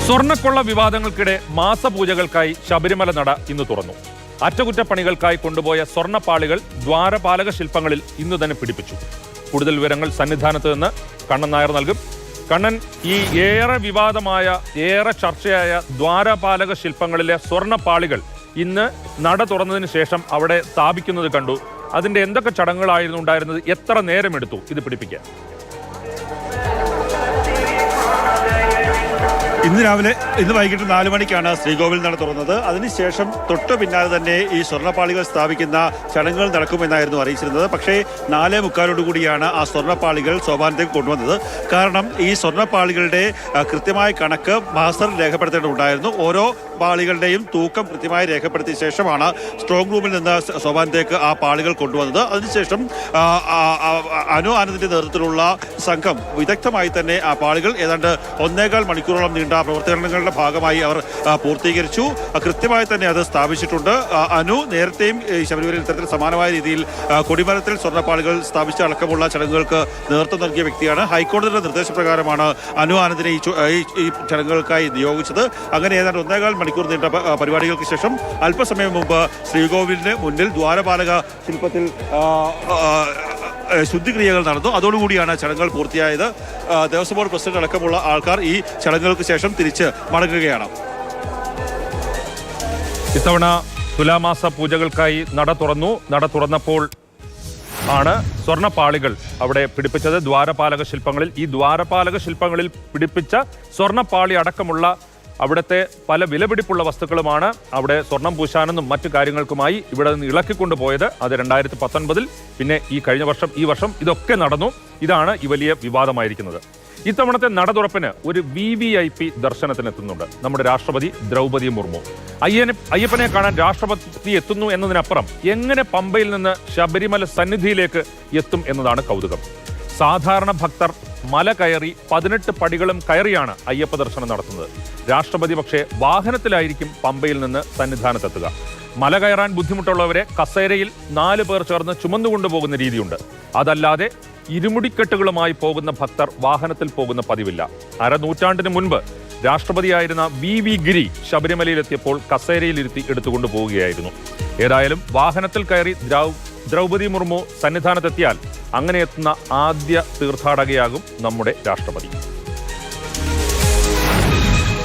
സ്വർണ്ണക്കൊള്ള വിവാദങ്ങൾക്കിടെ മാസപൂജകൾക്കായി ശബരിമല നട ഇന്ന് തുറന്നു. അറ്റകുറ്റപ്പണികൾക്കായി കൊണ്ടുപോയ സ്വർണ്ണപ്പാളികൾ ദ്വാരപാലക ശില്പങ്ങളിൽ ഇന്നു തന്നെ പിടിപ്പിച്ചു. കൂടുതൽ വിവരങ്ങൾ സന്നിധാനത്ത് നിന്ന് കണ്ണൻ നായർ നൽകും. കണ്ണൻ, ഈ ഏറെ വിവാദമായ, ഏറെ ചർച്ചയായ ദ്വാരപാലക ശില്പങ്ങളിലെ സ്വർണ്ണപ്പാളികൾ ഇന്ന് നട തുറന്നതിന് ശേഷം അവിടെ സ്ഥാപിക്കുന്നത് കണ്ടു. അതിന്റെ എന്തൊക്കെ ചടങ്ങുകളായിരുന്നു ഉണ്ടായിരുന്നത്? എത്ര നേരമെടുത്തു ഇത് പിടിപ്പിക്കാൻ? ഇന്ന് വൈകിട്ട് 4 മണിക്കാണ് ശ്രീകോവിൽ നട തുറന്നത്. അതിനുശേഷം തൊട്ടു പിന്നാലെ തന്നെ ഈ സ്വർണ്ണപ്പാളികൾ സ്ഥാപിക്കുന്ന ചടങ്ങുകൾ നടക്കുമെന്നായിരുന്നു അറിയിച്ചിരുന്നത്. പക്ഷേ 4:45 കൂടിയാണ് ആ സ്വർണ്ണപ്പാളികൾ സോപാനത്തേക്ക് കൊണ്ടുവന്നത്. കാരണം ഈ സ്വർണ്ണപ്പാളികളുടെ കൃത്യമായ കണക്ക് മാസ്റ്റർ രേഖപ്പെടുത്തേണ്ടതുണ്ടായിരുന്നു. ഓരോ പാളികളുടെയും തൂക്കം കൃത്യമായി രേഖപ്പെടുത്തിയ ശേഷമാണ് സ്ട്രോങ് റൂമിൽ നിന്ന് സോപാനത്തേക്ക് ആ പാളികൾ കൊണ്ടുവന്നത്. അതിനുശേഷം അനു ആനന്ദിന്റെ നേതൃത്വത്തിലുള്ള സംഘം വിദഗ്ധമായി തന്നെ ആ പാളികൾ ഏതാണ്ട് 1.25 മണിക്കൂറോളം നീണ്ട പ്രവർത്തനങ്ങളുടെ ഭാഗമായി അവർ പൂർത്തീകരിച്ചു. കൃത്യമായി തന്നെ അത് സ്ഥാപിച്ചിട്ടുണ്ട്. അനു നേരത്തെയും ശബരിമലയിൽ ഇത്തരത്തിൽ സമാനമായ രീതിയിൽ കൊടിമരത്തിൽ സ്വർണ്ണപ്പാളികൾ സ്ഥാപിച്ച അടക്കമുള്ള ചടങ്ങുകൾക്ക് നേതൃത്വം നൽകിയ വ്യക്തിയാണ്. ഹൈക്കോടതിയുടെ നിർദ്ദേശപ്രകാരമാണ് അനു ആനന്ദിനെ ഈ ചടങ്ങുകൾക്കായി നിയോഗിച്ചത്. അങ്ങനെ ഏതാണ്ട് 1.25 മണിക്കൂർ നീണ്ട പരിപാടികൾക്ക് ശേഷം അല്പസമയം മുമ്പ് ശ്രീകോവിലിന് മുന്നിൽ ദ്വാരപാലക ശില്പത്തിൽ ശുദ്ധിക്രിയകൾ നടന്നു. അതോടുകൂടിയാണ് ചടങ്ങുകൾ പൂർത്തിയായത്. ദേവസ്വം ബോർഡ് പ്രസിഡന്റ് അടക്കമുള്ള ആൾക്കാർ ഈ ചടങ്ങുകൾക്ക് ശേഷം തിരിച്ച് മടങ്ങുകയാണ്. ഇത്തവണ തുലാമാസ പൂജകൾക്കായി നട തുറന്നു. നട തുറന്നപ്പോൾ ആണ് സ്വർണ്ണപ്പാളികൾ അവിടെ പിടിപ്പിച്ചത്. ദ്വാരപാലക ശില്പങ്ങളിൽ, ഈ ദ്വാരപാലക ശില്പങ്ങളിൽ പിടിപ്പിച്ച സ്വർണ്ണപ്പാളി അടക്കമുള്ള അവിടുത്തെ പല വിലപിടിപ്പുള്ള വസ്തുക്കളുമാണ് അവിടെ സ്വർണം പൂശാനെന്നും മറ്റു കാര്യങ്ങൾക്കുമായി ഇവിടെ നിന്ന് ഇളക്കിക്കൊണ്ടുപോയത്. അത് 2019 പിന്നെ ഈ വർഷം ഇതൊക്കെ നടന്നു. ഇതാണ് ഈ വലിയ വിവാദമായിരിക്കുന്നത്. ഇത്തവണത്തെ നട തുറപ്പിന് ഒരു VVIP ദർശനത്തിനെത്തുന്നുണ്ട് നമ്മുടെ രാഷ്ട്രപതി ദ്രൗപദി മുർമു. അയ്യപ്പനെ കാണാൻ രാഷ്ട്രപതി എത്തുന്നു എന്നതിനപ്പുറം എങ്ങനെ പമ്പയിൽ നിന്ന് ശബരിമല സന്നിധിയിലേക്ക് എത്തും എന്നതാണ് കൗതുകം. സാധാരണ ഭക്തർ മല കയറി 18 പടികളും കയറിയാണ് അയ്യപ്പ ദർശനം നടത്തുന്നത്. രാഷ്ട്രപതി പക്ഷേ വാഹനത്തിലായിരിക്കും പമ്പയിൽ നിന്ന് സന്നിധാനത്തെത്തുക. മല കയറാൻ ബുദ്ധിമുട്ടുള്ളവരെ കസേരയിൽ 4 പേർ ചേർന്ന് ചുമന്നുകൊണ്ടുപോകുന്ന രീതിയുണ്ട്. അതല്ലാതെ ഇരുമുടിക്കെട്ടുകളുമായി പോകുന്ന ഭക്തർ വാഹനത്തിൽ പോകുന്ന പതിവില്ല. അരനൂറ്റാണ്ടിന് മുൻപ് രാഷ്ട്രപതിയായിരുന്ന VV ഗിരി ശബരിമലയിലെത്തിയപ്പോൾ കസേരയിലിരുത്തി എടുത്തുകൊണ്ടു പോവുകയായിരുന്നു. ഏതായാലും വാഹനത്തിൽ കയറി ദ്രൗപദി മുർമു സന്നിധാനത്തെത്തിയാൽ അങ്ങനെ എത്തുന്ന ആദ്യ തീർത്ഥാടകയാകും നമ്മുടെ രാഷ്ട്രപതി.